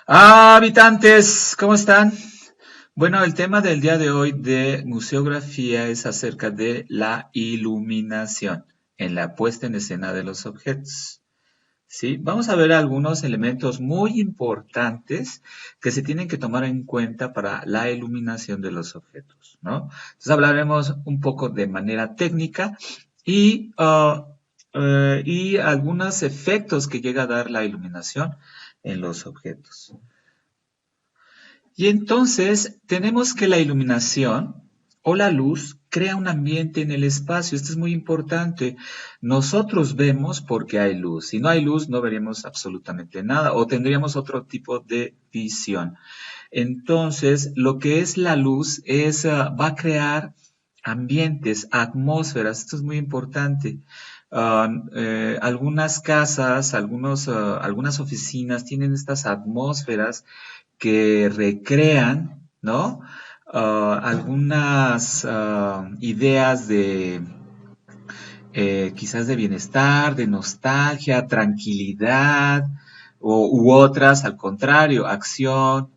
Habitantes, ¿cómo están? Bueno, el tema del día de hoy de museografía es acerca de la iluminación en la puesta en escena de los objetos. ¿Sí? Vamos a ver algunos elementos muy importantes que se tienen que tomar en cuenta para la iluminación de los objetos, ¿no? Entonces hablaremos un poco de manera técnica y, y algunos efectos que llega a dar la iluminación en los objetos. Y entonces tenemos que la iluminación o la luz crea un ambiente en el espacio. Esto es muy importante. Nosotros vemos porque hay luz. Si no hay luz, no veríamos absolutamente nada o tendríamos otro tipo de visión. Entonces, lo que es la luz es, va a crear ambientes, atmósferas. Esto es muy importante. Algunas casas, algunas oficinas tienen estas atmósferas que recrean, ¿no? Algunas ideas de quizás de bienestar, de nostalgia, tranquilidad, u otras, al contrario, acción,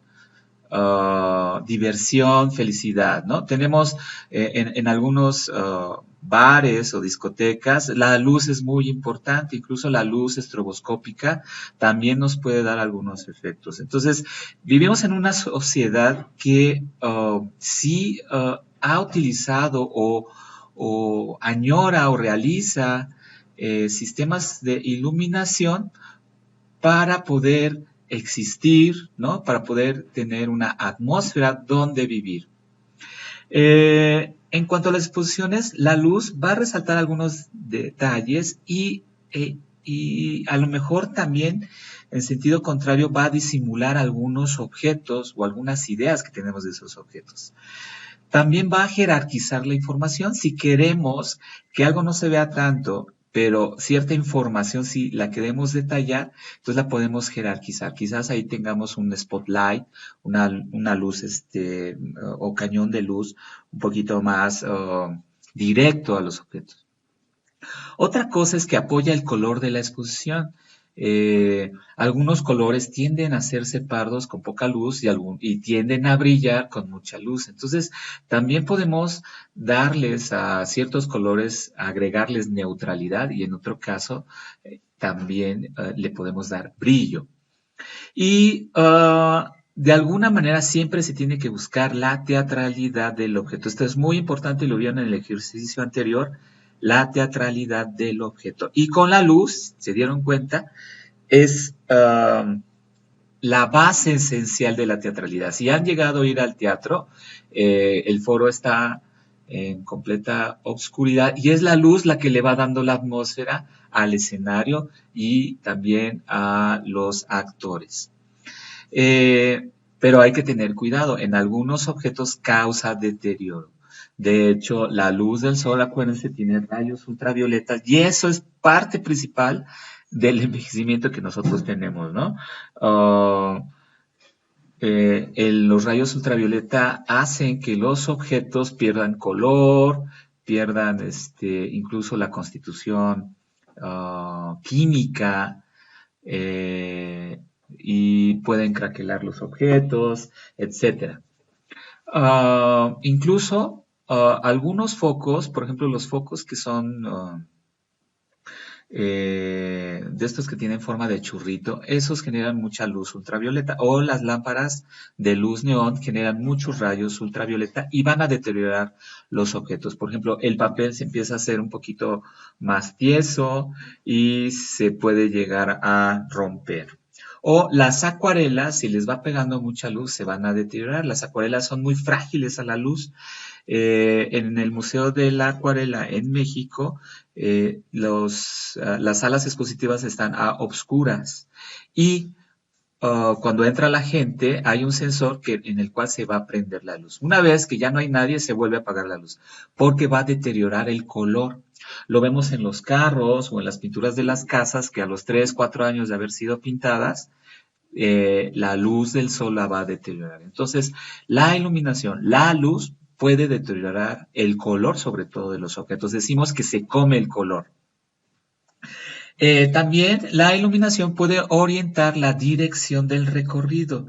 diversión, felicidad, ¿no? Tenemos en algunos bares o discotecas, la luz es muy importante, incluso la luz estroboscópica también nos puede dar algunos efectos. Entonces, vivimos en una sociedad que sí ha utilizado o añora o realiza sistemas de iluminación para poder existir, ¿no? Para poder tener una atmósfera donde vivir. En cuanto a las exposiciones, la luz va a resaltar algunos detalles y a lo mejor también, en sentido contrario, va a disimular algunos objetos o algunas ideas que tenemos de esos objetos. También va a jerarquizar la información. Si queremos que algo no se vea tanto, pero cierta información, si la queremos detallar, entonces la podemos jerarquizar. Quizás ahí tengamos un spotlight, una luz o cañón de luz un poquito más directo a los objetos. Otra cosa es que apoya el color de la exposición. Algunos colores tienden a hacerse pardos con poca luz y tienden a brillar con mucha luz. Entonces, también podemos darles a ciertos colores, agregarles neutralidad y en otro caso también le podemos dar brillo. Y de alguna manera siempre se tiene que buscar la teatralidad del objeto. Esto es muy importante y lo vieron en el ejercicio anterior, la teatralidad del objeto. Y con la luz, se dieron cuenta, es la base esencial de la teatralidad. Si han llegado a ir al teatro, el foro está en completa obscuridad y es la luz la que le va dando la atmósfera al escenario y también a los actores. Pero hay que tener cuidado, en algunos objetos causa deterioro. De hecho, la luz del sol, acuérdense, tiene rayos ultravioletas y eso es parte principal del envejecimiento que nosotros tenemos, ¿no? Los rayos ultravioleta hacen que los objetos pierdan color, pierdan incluso la constitución química, y pueden craquelar los objetos, etcétera. Incluso algunos focos, por ejemplo, los focos que son de estos que tienen forma de churrito, esos generan mucha luz ultravioleta, o las lámparas de luz neón generan muchos rayos ultravioleta y van a deteriorar los objetos. Por ejemplo, el papel se empieza a hacer un poquito más tieso y se puede llegar a romper. O las acuarelas, si les va pegando mucha luz, se van a deteriorar. Las acuarelas son muy frágiles a la luz. En el Museo de la Acuarela en México, las salas expositivas están a obscuras y cuando entra la gente hay un sensor en el cual se va a prender la luz. Una vez que ya no hay nadie, se vuelve a apagar la luz porque va a deteriorar el color. Lo vemos en los carros o en las pinturas de las casas que a los 3, 4 años de haber sido pintadas, la luz del sol la va a deteriorar. Entonces, la iluminación, la luz puede deteriorar el color, sobre todo de los objetos. Decimos que se come el color. También la iluminación puede orientar la dirección del recorrido.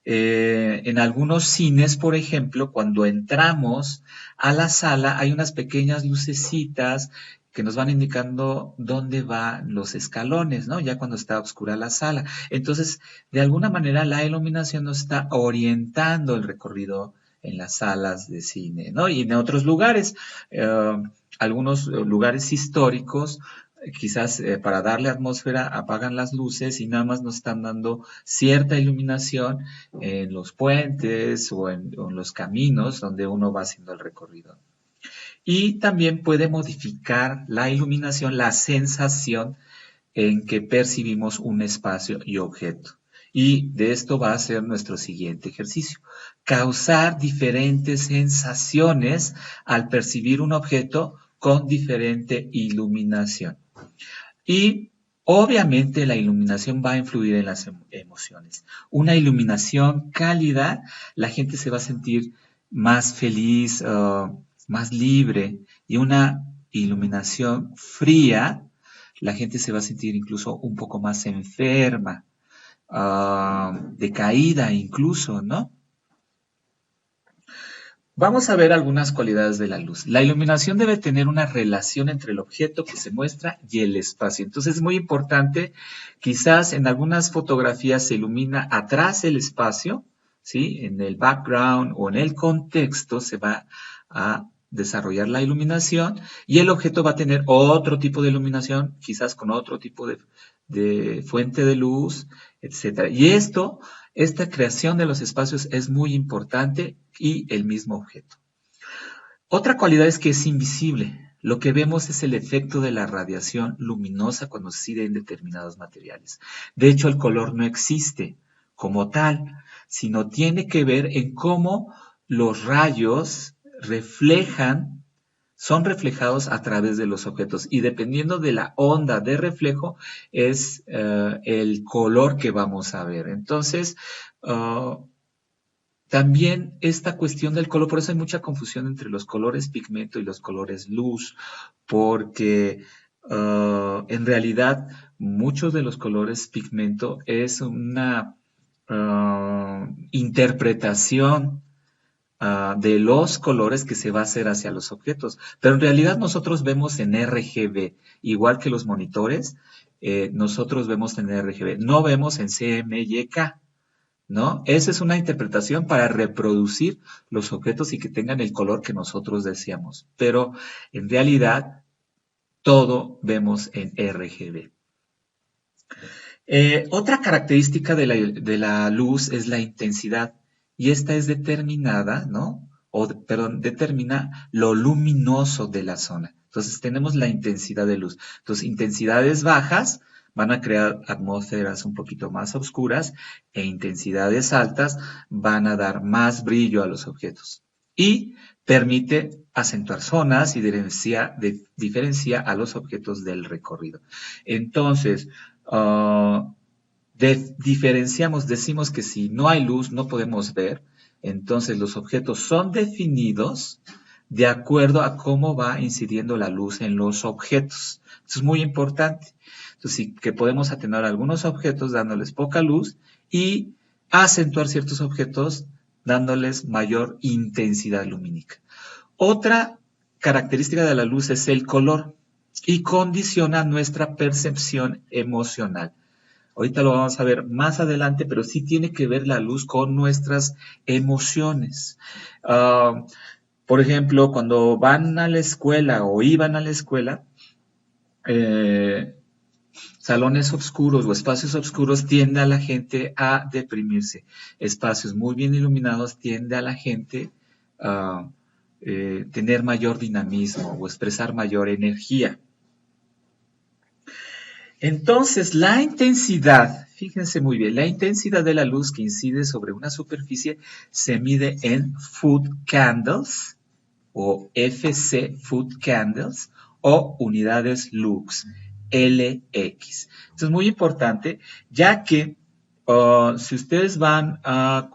En algunos cines, por ejemplo, cuando entramos a la sala, hay unas pequeñas lucecitas que nos van indicando dónde van los escalones, ¿no? Ya cuando está oscura la sala. Entonces, de alguna manera, la iluminación nos está orientando el recorrido en las salas de cine, ¿no? Y en otros lugares, algunos lugares históricos quizás para darle atmósfera apagan las luces y nada más nos están dando cierta iluminación en los puentes o en los caminos donde uno va haciendo el recorrido. Y también puede modificar la iluminación, la sensación en que percibimos un espacio y objeto. Y de esto va a ser nuestro siguiente ejercicio. Causar diferentes sensaciones al percibir un objeto con diferente iluminación. Y obviamente la iluminación va a influir en las emociones. Una iluminación cálida, la gente se va a sentir más feliz, más libre. Y una iluminación fría, la gente se va a sentir incluso un poco más enferma, decaída incluso, ¿no? Vamos a ver algunas cualidades de la luz. La iluminación debe tener una relación entre el objeto que se muestra y el espacio. Entonces es muy importante, quizás en algunas fotografías se ilumina atrás el espacio, ¿sí? En el background o en el contexto se va a desarrollar la iluminación y el objeto va a tener otro tipo de iluminación, quizás con otro tipo de fuente de luz, etcétera. Y esta creación de los espacios es muy importante y el mismo objeto. Otra cualidad es que es invisible. Lo que vemos es el efecto de la radiación luminosa cuando incide en determinados materiales. De hecho, el color no existe como tal, sino tiene que ver en cómo los rayos son reflejados a través de los objetos y dependiendo de la onda de reflejo es el color que vamos a ver. Entonces, también esta cuestión del color, por eso hay mucha confusión entre los colores pigmento y los colores luz, porque en realidad muchos de los colores pigmento es una interpretación de los colores que se va a hacer hacia los objetos. Pero en realidad nosotros vemos en RGB, igual que los monitores, nosotros vemos en RGB, no vemos en CMYK, ¿no? Esa es una interpretación para reproducir los objetos y que tengan el color que nosotros deseamos. Pero en realidad todo vemos en RGB. Otra característica de la luz es la intensidad y esta es determinada, ¿no? Determina lo luminoso de la zona. Entonces tenemos la intensidad de luz. Entonces intensidades bajas van a crear atmósferas un poquito más oscuras e intensidades altas van a dar más brillo a los objetos. Y permite acentuar zonas y diferencia a los objetos del recorrido. Entonces, diferenciamos, decimos que si no hay luz no podemos ver, entonces los objetos son definidos de acuerdo a cómo va incidiendo la luz en los objetos. Eso es muy importante. Entonces sí que podemos atenuar algunos objetos dándoles poca luz y acentuar ciertos objetos dándoles mayor intensidad lumínica. Otra característica de la luz es el color y condiciona nuestra percepción emocional. Ahorita lo vamos a ver más adelante, pero sí tiene que ver la luz con nuestras emociones. Por ejemplo, cuando van a la escuela o iban a la escuela, salones oscuros o espacios oscuros tiende a la gente a deprimirse. Espacios muy bien iluminados tiende a la gente a tener mayor dinamismo o expresar mayor energía. Entonces, la intensidad, fíjense muy bien, la intensidad de la luz que incide sobre una superficie se mide en foot candles o FC foot candles o unidades lux, LX. Esto es muy importante, ya que si ustedes van a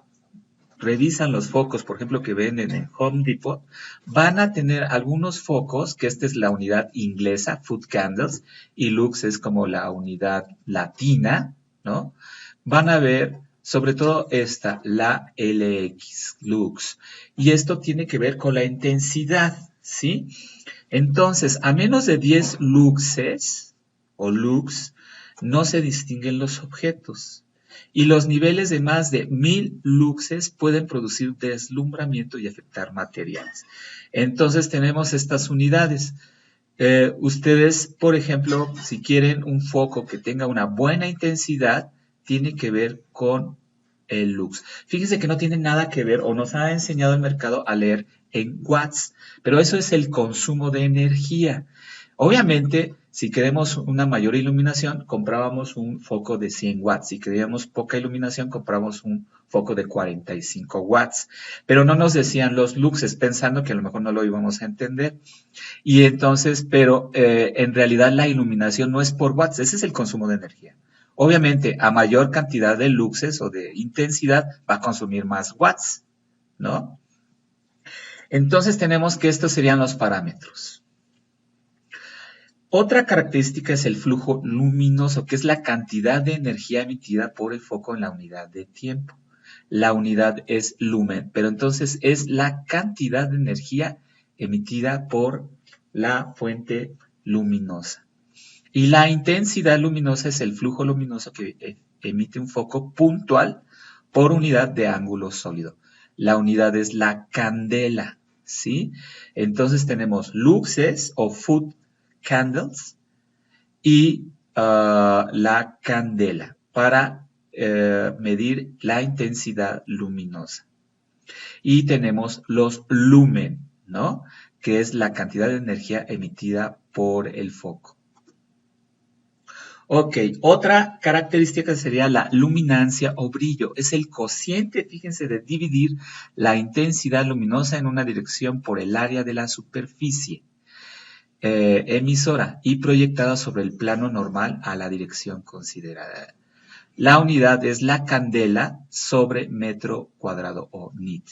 revisan los focos, por ejemplo, que venden en Home Depot, van a tener algunos focos, que esta es la unidad inglesa, Foot Candles, y Lux es como la unidad latina, ¿no? Van a ver, sobre todo esta, la LX, Lux. Y esto tiene que ver con la intensidad, ¿sí? Entonces, a menos de 10 luxes o lux, no se distinguen los objetos. Y los niveles de más de 1000 luxes pueden producir deslumbramiento y afectar materiales. Entonces tenemos estas unidades. Ustedes, por ejemplo, si quieren un foco que tenga una buena intensidad, tiene que ver con el lux. Fíjense que no tiene nada que ver o nos ha enseñado el mercado a leer en watts, pero eso es el consumo de energía. Obviamente, si queremos una mayor iluminación, comprábamos un foco de 100 watts. Si queríamos poca iluminación, comprábamos un foco de 45 watts. Pero no nos decían los luxes, pensando que a lo mejor no lo íbamos a entender. Y entonces, pero en realidad la iluminación no es por watts, ese es el consumo de energía. Obviamente, a mayor cantidad de luxes o de intensidad, va a consumir más watts, ¿no? Entonces tenemos que estos serían los parámetros. Otra característica es el flujo luminoso, que es la cantidad de energía emitida por el foco en la unidad de tiempo. La unidad es lumen, pero entonces es la cantidad de energía emitida por la fuente luminosa. Y la intensidad luminosa es el flujo luminoso que emite un foco puntual por unidad de ángulo sólido. La unidad es la candela, ¿sí? Entonces tenemos luxes o foot candles y la candela para medir la intensidad luminosa. Y tenemos los lumen, ¿no? Que es la cantidad de energía emitida por el foco. Ok, otra característica sería la luminancia o brillo. Es el cociente, fíjense, de dividir la intensidad luminosa en una dirección por el área de la superficie emisora y proyectada sobre el plano normal a la dirección considerada. La unidad es la candela sobre metro cuadrado o nit.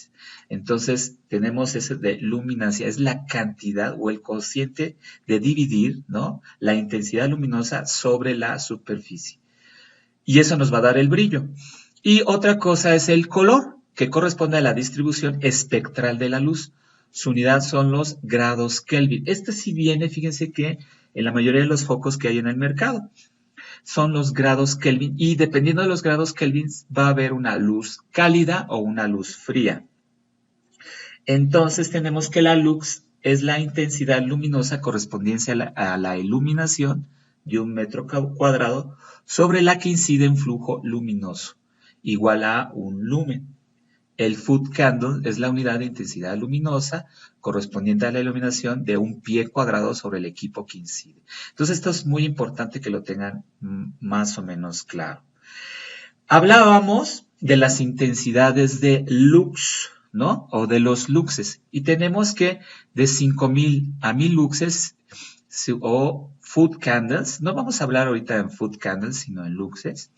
Entonces tenemos ese de luminancia, es la cantidad o el cociente de dividir, ¿no?, la intensidad luminosa sobre la superficie. Y eso nos va a dar el brillo. Y otra cosa es el color, que corresponde a la distribución espectral de la luz. Su unidad son los grados Kelvin. Este sí viene, fíjense que en la mayoría de los focos que hay en el mercado son los grados Kelvin y dependiendo de los grados Kelvin va a haber una luz cálida o una luz fría. Entonces tenemos que la lux es la intensidad luminosa correspondiente a la iluminación de un metro cuadrado sobre la que incide un flujo luminoso, igual a un lumen. El foot candle es la unidad de intensidad luminosa correspondiente a la iluminación de un pie cuadrado sobre el equipo que incide. Entonces esto es muy importante que lo tengan más o menos claro. Hablábamos de las intensidades de lux, ¿no? O de los luxes. Y tenemos que de 5000 a 1000 luxes o foot candles, no vamos a hablar ahorita en foot candles, sino en luxes,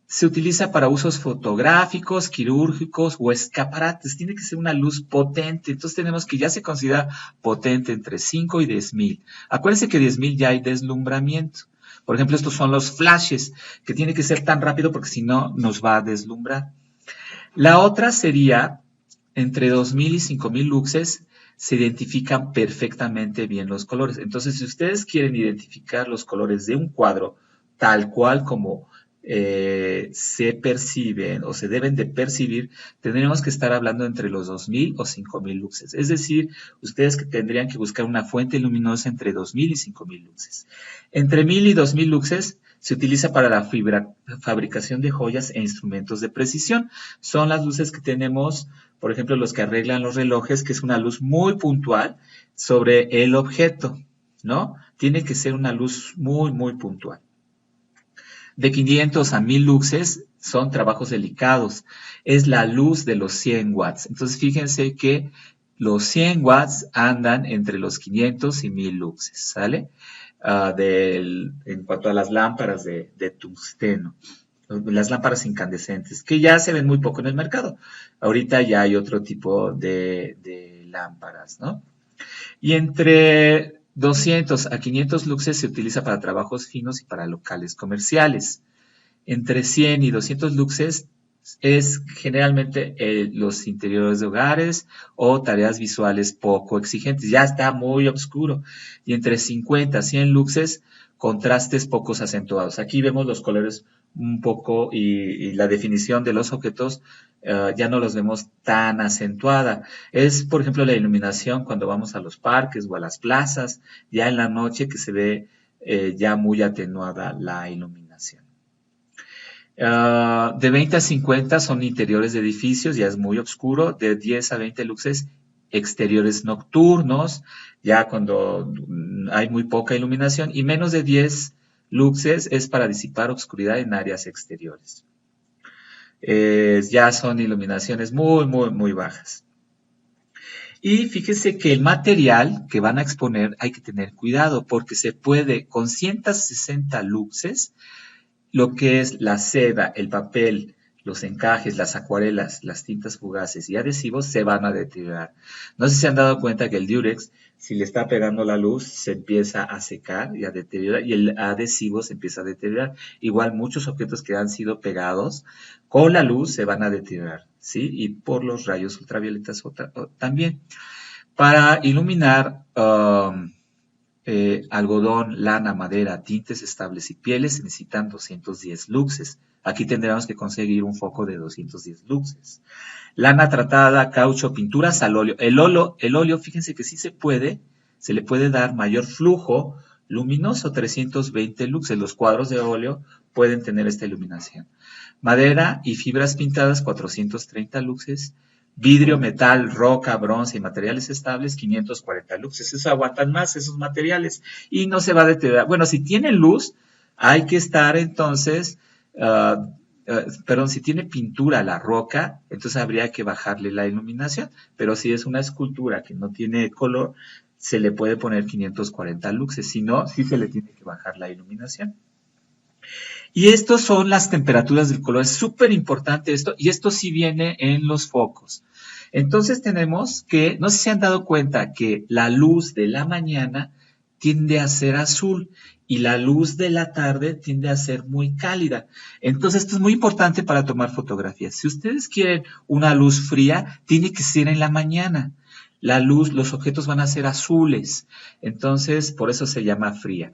se utiliza para usos fotográficos, quirúrgicos o escaparates. Tiene que ser una luz potente. Entonces tenemos que ya se considera potente entre 5 y 10,000. Acuérdense que 10,000 ya hay deslumbramiento. Por ejemplo, estos son los flashes, que tiene que ser tan rápido porque si no nos va a deslumbrar. La otra sería entre 2,000 y 5,000 luxes. Se identifican perfectamente bien los colores. Entonces, si ustedes quieren identificar los colores de un cuadro tal cual como se perciben o se deben de percibir, tendríamos que estar hablando entre los 2,000 o 5,000 luxes. Es decir, ustedes que tendrían que buscar una fuente luminosa entre 2,000 y 5,000 luxes. Entre 1,000 y 2,000 luxes se utiliza para la fabricación de joyas e instrumentos de precisión. Son las luces que tenemos, por ejemplo, los que arreglan los relojes, que es una luz muy puntual sobre el objeto, ¿no? Tiene que ser una luz muy, muy puntual. De 500 a 1000 luxes son trabajos delicados. Es la luz de los 100 watts. Entonces, fíjense que los 100 watts andan entre los 500 y 1000 luxes, ¿sale? En cuanto a las lámparas de tungsteno. las lámparas incandescentes, que ya se ven muy poco en el mercado. Ahorita ya hay otro tipo de lámparas, ¿no? Y entre 200 a 500 luxes se utiliza para trabajos finos y para locales comerciales. Entre 100 y 200 luxes es generalmente los interiores de hogares o tareas visuales poco exigentes. Ya está muy oscuro. Y entre 50 a 100 luxes, contrastes pocos acentuados. Aquí vemos los colores un poco y la definición de los objetos ya no los vemos tan acentuada. Es, por ejemplo, la iluminación cuando vamos a los parques o a las plazas, ya en la noche que se ve ya muy atenuada la iluminación. De 20 a 50 son interiores de edificios, ya es muy oscuro. De 10 a 20 luxes, exteriores nocturnos, ya cuando hay muy poca iluminación. Y menos de 10 luxes es para disipar obscuridad en áreas exteriores. Ya son iluminaciones muy, muy, muy bajas. Y fíjense que el material que van a exponer hay que tener cuidado porque se puede, con 160 luxes, lo que es la seda, el papel, los encajes, las acuarelas, las tintas fugaces y adhesivos se van a deteriorar. No sé si se han dado cuenta que el Durex, si le está pegando la luz, se empieza a secar y a deteriorar, y el adhesivo se empieza a deteriorar. Igual muchos objetos que han sido pegados con la luz se van a deteriorar, ¿sí? Y por los rayos ultravioletas también. Para iluminar algodón, lana, madera, tintes estables y pieles se necesitan 210 luxes. Aquí tendremos que conseguir un foco de 210 luxes. Lana tratada, caucho, pinturas al óleo. El óleo, fíjense que sí se le puede dar mayor flujo luminoso, 320 luxes. Los cuadros de óleo pueden tener esta iluminación. Madera y fibras pintadas, 430 luxes. Vidrio, metal, roca, bronce y materiales estables, 540 luxes. Esos aguantan más, esos materiales. Y no se va a deteriorar. Bueno, si tienen luz, hay que estar entonces, perdón, si tiene pintura la roca, entonces habría que bajarle la iluminación. Pero si es una escultura que no tiene color, se le puede poner 540 luxes. Si no, sí se le tiene que bajar la iluminación. Y estos son las temperaturas del color. Es súper importante esto. Y esto sí viene en los focos. Entonces tenemos que, no sé si se han dado cuenta que la luz de la mañana tiende a ser azul y la luz de la tarde tiende a ser muy cálida. Entonces esto es muy importante para tomar fotografías. Si ustedes quieren una luz fría, tiene que ser en la mañana. La luz, los objetos van a ser azules. Entonces, por eso se llama fría,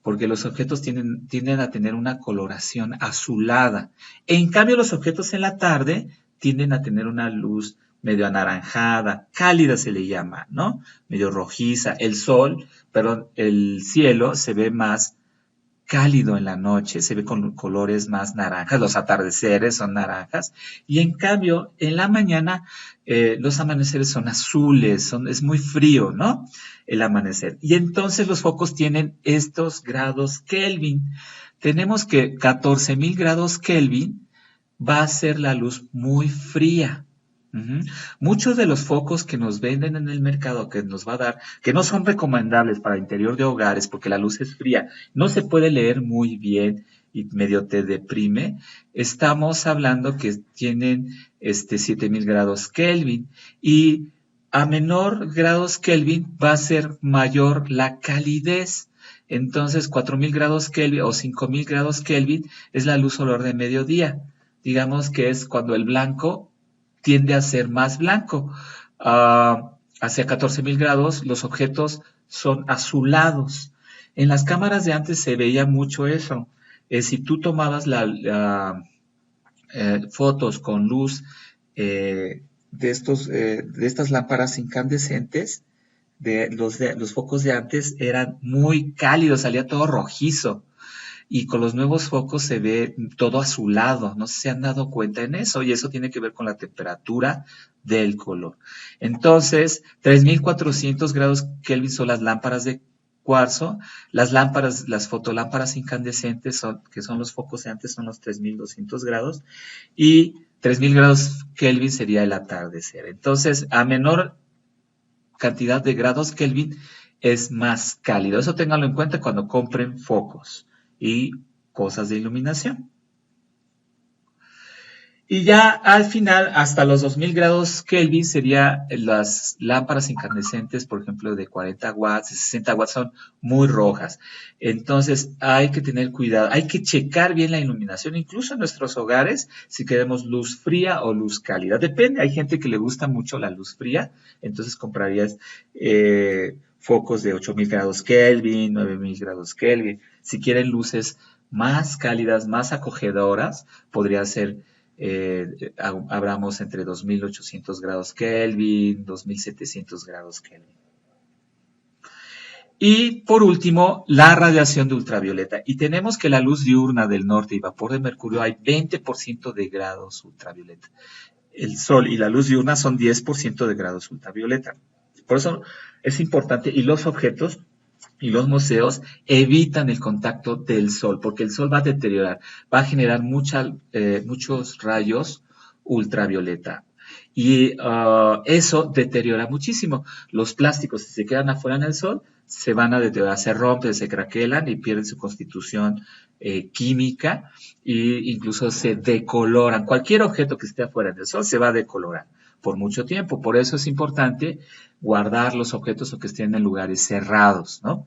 porque los objetos tienden a tener una coloración azulada. En cambio, los objetos en la tarde tienden a tener una luz medio anaranjada, cálida se le llama, ¿no? Medio rojiza. El cielo se ve más cálido en la noche, se ve con colores más naranjas, los atardeceres son naranjas, y en cambio en la mañana los amaneceres son azules, es muy frío, ¿no? El amanecer. Y entonces los focos tienen estos grados Kelvin. Tenemos que 14,000 grados Kelvin va a ser la luz muy fría. Uh-huh. Muchos de los focos que nos venden en el mercado, que nos va a dar, que no son recomendables para interior de hogares porque la luz es fría, no se puede leer muy bien y medio te deprime. Estamos hablando que tienen 7,000 grados Kelvin y a menor grados Kelvin va a ser mayor la calidez. Entonces 4,000 grados Kelvin o 5,000 grados Kelvin es la luz solar de mediodía. Digamos que es cuando el blanco tiende a ser más blanco. Hacia 14,000 grados los objetos son azulados. En las cámaras de antes se veía mucho eso. Si tú tomabas fotos con luz de estas lámparas incandescentes, los focos de antes eran muy cálidos, salía todo rojizo. Y con los nuevos focos se ve todo azulado. No sé si se han dado cuenta en eso, y eso tiene que ver con la temperatura del color. Entonces, 3,400 grados Kelvin son las lámparas de cuarzo. Las fotolámparas incandescentes, que son los focos de antes, son los 3,200 grados. Y 3,000 grados Kelvin sería el atardecer. Entonces, a menor cantidad de grados Kelvin es más cálido. Eso ténganlo en cuenta cuando compren focos y cosas de iluminación. Y ya al final, hasta los 2000 grados Kelvin, sería las lámparas incandescentes, por ejemplo, de 40 watts, de 60 watts, son muy rojas. Entonces, hay que tener cuidado, hay que checar bien la iluminación, incluso en nuestros hogares, si queremos luz fría o luz cálida. Depende, hay gente que le gusta mucho la luz fría, entonces comprarías focos de 8000 grados Kelvin, 9000 grados Kelvin. Si quieren luces más cálidas, más acogedoras, podría ser hablamos entre 2800 grados Kelvin, 2700 grados Kelvin. Y por último, la radiación de ultravioleta. Y tenemos que la luz diurna del norte y vapor de mercurio hay 20% de grados ultravioleta. El sol y la luz diurna son 10% de grados ultravioleta. Por eso es importante, y los objetos y los museos evitan el contacto del sol, porque el sol va a deteriorar, va a generar muchos rayos ultravioleta. Y eso deteriora muchísimo. Los plásticos, si se quedan afuera en el sol, se van a deteriorar, se rompen, se craquelan y pierden su constitución química e incluso se decoloran. Cualquier objeto que esté afuera del sol se va a decolorar por mucho tiempo. Por eso es importante guardar los objetos o que estén en lugares cerrados, ¿no?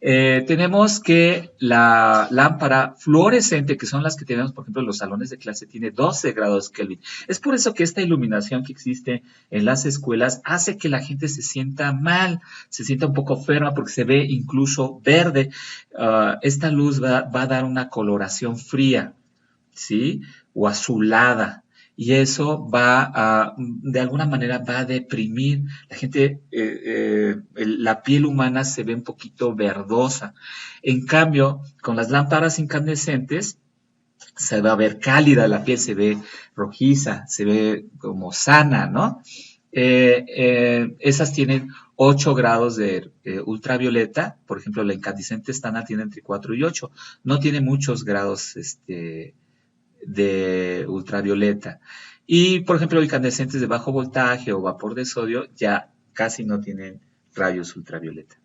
Tenemos que la lámpara fluorescente, que son las que tenemos, por ejemplo, en los salones de clase, tiene 12 grados Kelvin. Es por eso que esta iluminación que existe en las escuelas hace que la gente se sienta mal, se sienta un poco enferma porque se ve incluso verde. Esta luz va a dar una coloración fría, ¿sí? O azulada. Y eso de alguna manera va a deprimir. La gente, la piel humana se ve un poquito verdosa. En cambio, con las lámparas incandescentes, se va a ver cálida, la piel se ve rojiza, se ve como sana, ¿no? Esas tienen 8 grados de ultravioleta. Por ejemplo, la incandescente estándar tiene entre 4 y 8. No tiene muchos grados, de ultravioleta. Y, por ejemplo, incandescentes de bajo voltaje o vapor de sodio ya casi no tienen rayos ultravioleta.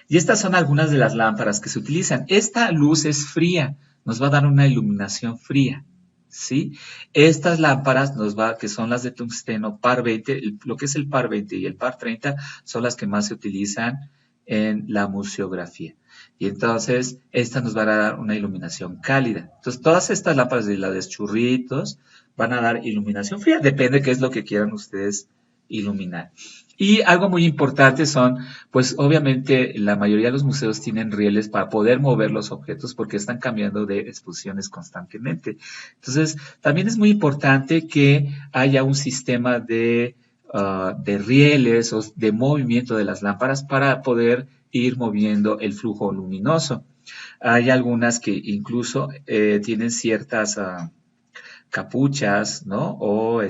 Y estas son algunas de las lámparas que se utilizan. Esta luz es fría, nos va a dar una iluminación fría, ¿sí? Estas lámparas que son las de tungsteno par 20, lo que es el par 20 y el par 30 son las que más se utilizan en la museografía. Y entonces, esta nos va a dar una iluminación cálida. Entonces, todas estas lámparas de la de churritos van a dar iluminación fría. Depende qué es lo que quieran ustedes iluminar. Y algo muy importante son, pues obviamente la mayoría de los museos tienen rieles para poder mover los objetos porque están cambiando de exposiciones constantemente. Entonces, también es muy importante que haya un sistema de rieles o de movimiento de las lámparas para poder ir moviendo el flujo luminoso. Hay algunas que incluso tienen ciertas capuchas, ¿no? O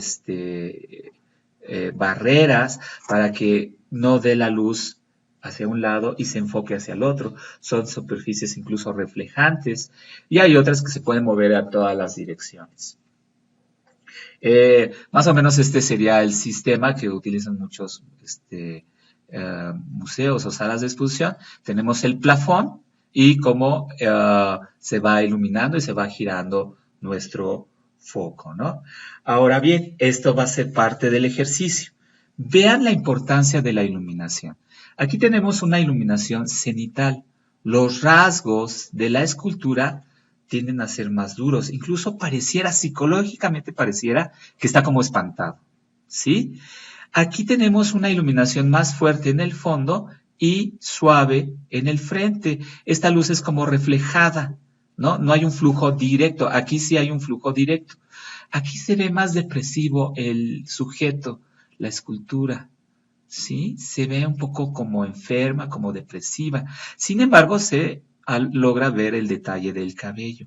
barreras para que no dé la luz hacia un lado y se enfoque hacia el otro. Son superficies incluso reflejantes y hay otras que se pueden mover a todas las direcciones. Más o menos este sería el sistema que utilizan muchos museos o salas de exposición. Tenemos el plafón y cómo se va iluminando y se va girando nuestro foco, ¿no? Ahora bien, esto va a ser parte del ejercicio. Vean la importancia de la iluminación. Aquí tenemos una iluminación cenital. Los rasgos de la escultura tienden a ser más duros. Incluso psicológicamente pareciera que está como espantado, ¿sí? Aquí tenemos una iluminación más fuerte en el fondo y suave en el frente. Esta luz es como reflejada, ¿no? No hay un flujo directo. Aquí sí hay un flujo directo. Aquí se ve más depresivo el sujeto, la escultura, ¿sí? Se ve un poco como enferma, como depresiva. Sin embargo, se logra ver el detalle del cabello.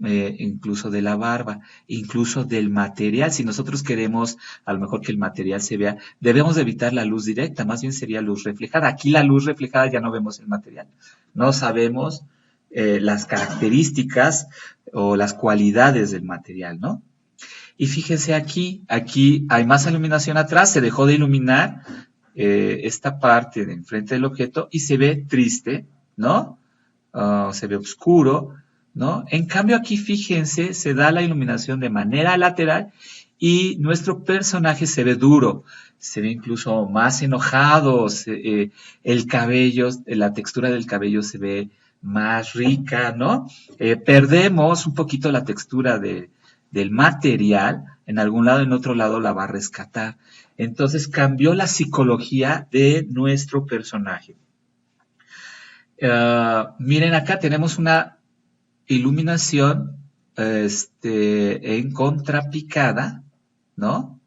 Incluso de la barba, incluso del material. Si nosotros queremos a lo mejor que el material se vea, debemos de evitar la luz directa, más bien sería luz reflejada. Aquí la luz reflejada ya no vemos el material, no sabemos las características o las cualidades del material, ¿no? Y fíjense aquí hay más iluminación atrás, se dejó de iluminar esta parte de enfrente del objeto y se ve triste, ¿no? Se ve oscuro. ¿no? En cambio aquí, fíjense, se da la iluminación de manera lateral y nuestro personaje se ve duro, se ve incluso más enojado, el cabello, la textura del cabello se ve más rica, ¿no? Perdemos un poquito la textura del material, en algún lado, en otro lado la va a rescatar. Entonces cambió la psicología de nuestro personaje. Miren, acá tenemos una iluminación en contrapicada, ¿no?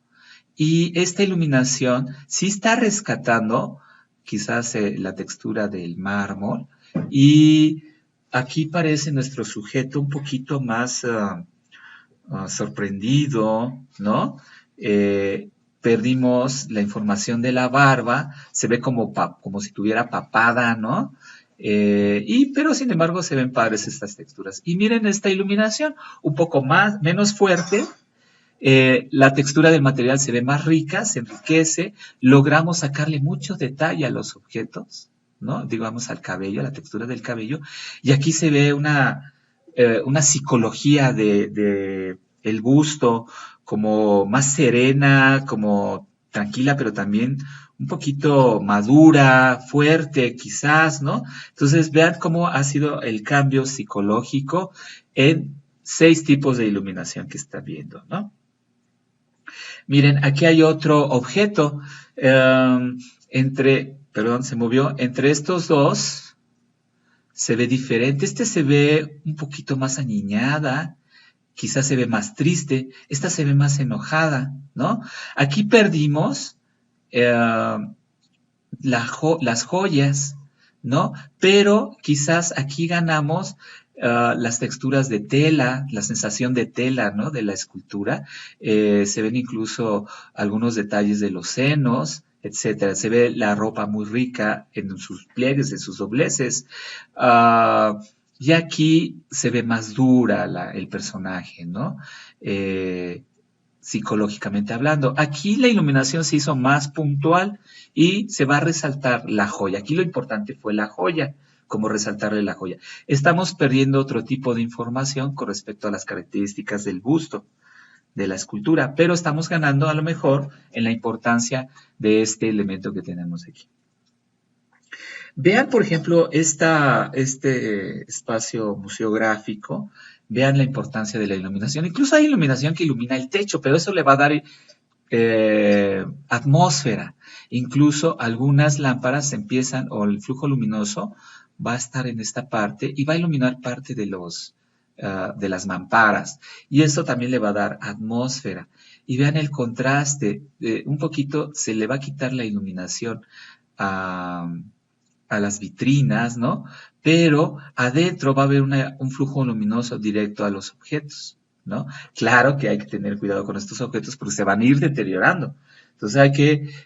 Y esta iluminación sí está rescatando quizás la textura del mármol, y aquí parece nuestro sujeto un poquito más sorprendido, ¿no? Perdimos la información de la barba, se ve como si tuviera papada, ¿no? Pero sin embargo se ven padres estas texturas. Y miren esta iluminación, un poco menos fuerte, la textura del material se ve más rica, se enriquece, logramos sacarle mucho detalle a los objetos, ¿no? Digamos al cabello, a la textura del cabello, y aquí se ve una psicología de el busto como más serena, como tranquila, pero también un poquito madura, fuerte quizás, ¿no? Entonces vean cómo ha sido el cambio psicológico en 6 tipos de iluminación que está viendo, ¿no? Miren, aquí hay otro objeto se movió, entre estos dos se ve diferente. Este se ve un poquito más aniñada, quizás se ve más triste, esta se ve más enojada, ¿no? Aquí perdimos las joyas, ¿no? Pero quizás aquí ganamos las texturas de tela, la sensación de tela, ¿no? De la escultura. Se ven incluso algunos detalles de los senos, etcétera. Se ve la ropa muy rica en sus pliegues, en sus dobleces. Y aquí se ve más dura el personaje, ¿no? Psicológicamente hablando. Aquí la iluminación se hizo más puntual y se va a resaltar la joya. Aquí lo importante fue la joya, como resaltarle la joya. Estamos perdiendo otro tipo de información con respecto a las características del busto, de la escultura, pero estamos ganando a lo mejor en la importancia de este elemento que tenemos aquí. Vean, por ejemplo, este espacio museográfico. Vean la importancia de la iluminación. Incluso hay iluminación que ilumina el techo, pero eso le va a dar atmósfera. Incluso algunas lámparas empiezan, o el flujo luminoso va a estar en esta parte y va a iluminar parte de las mamparas. Y eso también le va a dar atmósfera. Y vean el contraste. Un poquito se le va a quitar la iluminación a las vitrinas, ¿no? Pero adentro va a haber un flujo luminoso directo a los objetos, ¿no? Claro que hay que tener cuidado con estos objetos porque se van a ir deteriorando. Entonces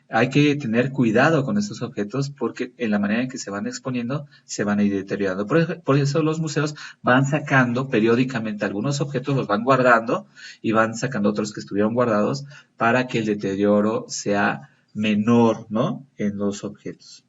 hay que tener cuidado con estos objetos porque en la manera en que se van exponiendo se van a ir deteriorando. Por eso los museos van sacando periódicamente algunos objetos, los van guardando y van sacando otros que estuvieron guardados para que el deterioro sea menor, ¿no? En los objetos.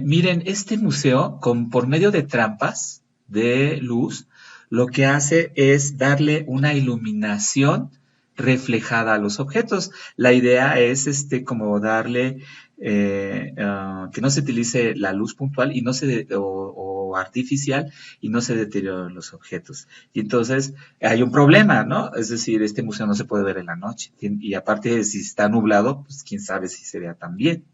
Miren, este museo, por medio de trampas de luz, lo que hace es darle una iluminación reflejada a los objetos. La idea es como darle que no se utilice la luz puntual y o artificial y no se deterioren los objetos. Y entonces hay un problema, ¿no? Es decir, este museo no se puede ver en la noche. Y aparte, si está nublado, pues quién sabe si se vea tan bien.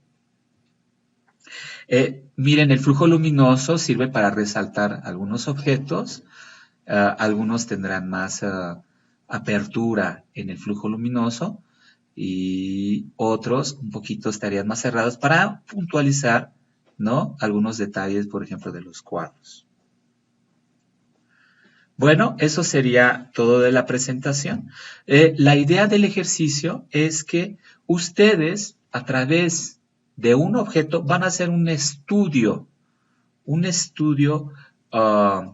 Miren, el flujo luminoso sirve para resaltar algunos objetos, algunos tendrán más apertura en el flujo luminoso y otros un poquito estarían más cerrados para puntualizar, ¿no? Algunos detalles, por ejemplo, de los cuadros. Bueno, eso sería todo de la presentación. La idea del ejercicio es que ustedes, a través de un objeto, van a hacer un estudio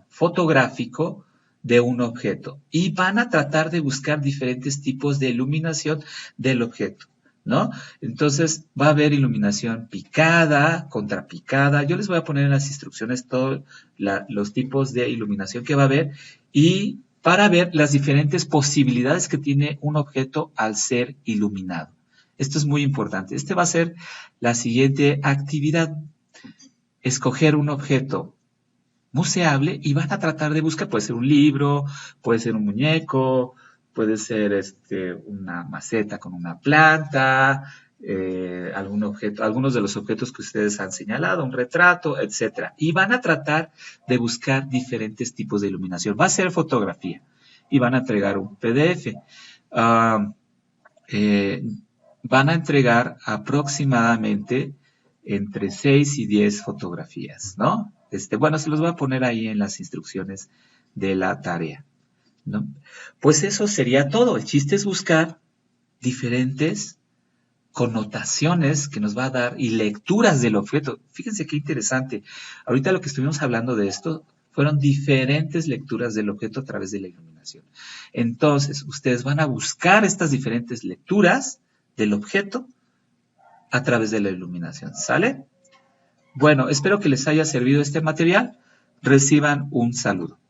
fotográfico de un objeto y van a tratar de buscar diferentes tipos de iluminación del objeto. ¿no? Entonces va a haber iluminación picada, contrapicada. Yo les voy a poner en las instrucciones todos los tipos de iluminación que va a haber y para ver las diferentes posibilidades que tiene un objeto al ser iluminado. Esto es muy importante. Este va a ser la siguiente actividad. Escoger un objeto museable y van a tratar de buscar, puede ser un libro, puede ser un muñeco, puede ser una maceta con una planta, algún objeto, algunos de los objetos que ustedes han señalado, un retrato, etcétera. Y van a tratar de buscar diferentes tipos de iluminación. Va a ser fotografía y van a entregar un PDF. Van a entregar aproximadamente entre 6 y 10 fotografías, ¿no? Bueno, se los voy a poner ahí en las instrucciones de la tarea, ¿no? Pues eso sería todo. El chiste es buscar diferentes connotaciones que nos va a dar y lecturas del objeto. Fíjense qué interesante. Ahorita lo que estuvimos hablando de esto fueron diferentes lecturas del objeto a través de la iluminación. Entonces, ustedes van a buscar estas diferentes lecturas del objeto a través de la iluminación. ¿Sale? Bueno, espero que les haya servido este material. Reciban un saludo.